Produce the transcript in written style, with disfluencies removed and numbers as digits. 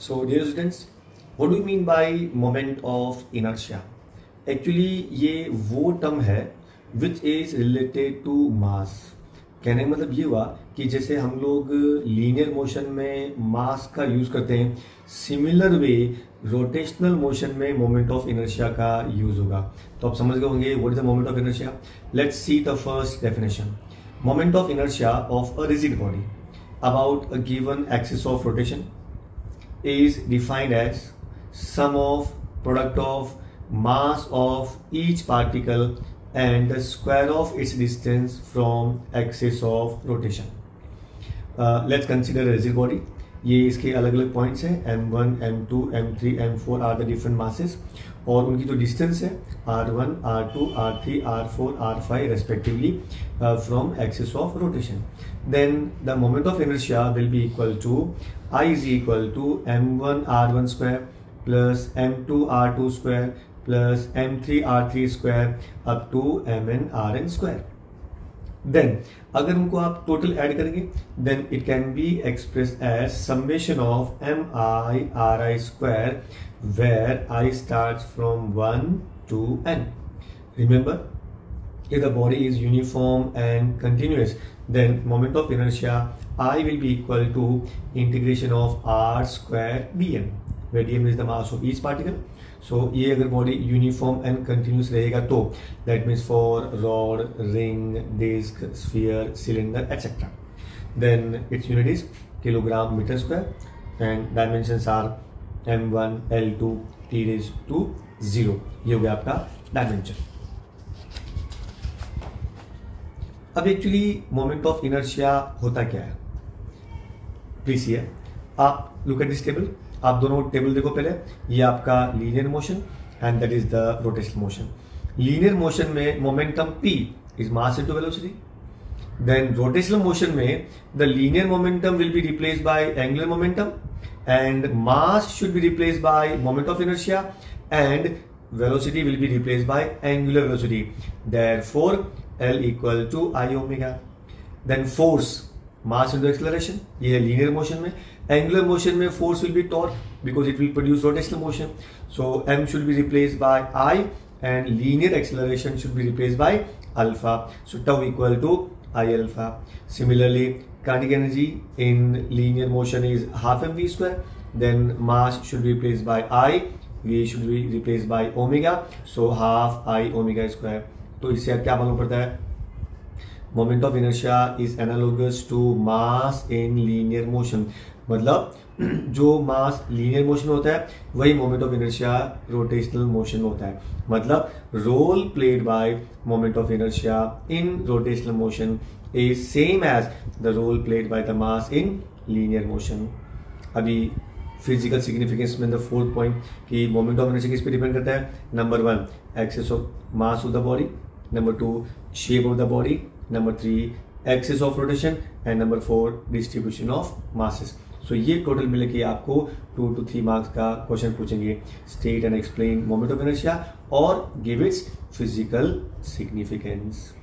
So dear students, what do you mean by moment of inertia? Actually ये वो term है which is related to mass. कहने का मतलब ये हुआ कि जैसे हम लोग लीनियर मोशन में मास का यूज करते हैं, सिमिलर वे रोटेशनल मोशन में मोमेंट ऑफ इनर्शिया का यूज होगा. तो आप समझ गए होंगे what is the moment of inertia. Let's see the first definition. Moment of inertia of a rigid body about a given axis of rotation is defined as sum of product of mass of each particle and the square of its distance from axis of rotation. Let's consider a rigid body. ये इसके अलग अलग points हैं M1, M2, M3, M4 are the different masses और उनकी जो distance है R1, R2, R3, R4, R5 respectively from axis of rotation. Then the moment of inertia will be equal to I is equal to M1 R1 square plus M2 R2 square plus M3 R3 square up to Mn Rn square. Then अगर उनको आप total add करेंगे then it can be expressed as summation of Mi Ri square where I starts from 1 to n. Remember, if the body is uniform and continuous, then moment of inertia I will be equal to integration of r square dm, where dm is the mass of each particle. So ये अगर body uniform and continuous रहेगा तो that means for rod, ring, disc, sphere, cylinder etcetera. Then its unit is kilogram metre square and dimensions are m1, l2, t⁻⁴. ये हो गया आपका dimension. अब actually moment of inertia होता क्या है, प्लीज हियर आप लुक एट दिस टेबल. आप दोनों टेबल देखो पहले. ये आपका linear motion and that is the rotational motion. Linear motion में momentum p is mass into velocity. Then rotational motion में the linear momentum will be replaced by angular momentum and mass should be replaced by moment of inertia and velocity will be replaced by angular velocity. Therefore L equal to I omega. Then force, mass into acceleration, ये है linear motion में. Angular motion में force will be torque because it will produce rotational motion. So M should be replaced by I and linear acceleration should be replaced by alpha. So tau equal to I alpha. Similarly, kinetic energy in linear motion is half mv square. Then mass should be replaced by I. V should be replaced by omega, so half I omega square. तो इससे अब क्या मालूम पड़ता है, moment of inertia is analogous to mass in linear motion. मतलब जो mass linear motion में होता है वही moment of inertia rotational motion में होता है. मतलब role played by moment of inertia in rotational motion is same as the role played by the mass in linear motion. अभी फिजिकल सिग्निफिकेंस में द फोर्थ पॉइंट कि moment of inertia किस पे depend करता है. Number 1 axis of mass of the body, number 2 shape of the body, number 3 axis of rotation and number 4 distribution of masses. So ये total मिले के आपको 2 to 3 मार्क्स का क्वेश्चन पूछेंगे. State and explain moment of inertia और give its physical significance.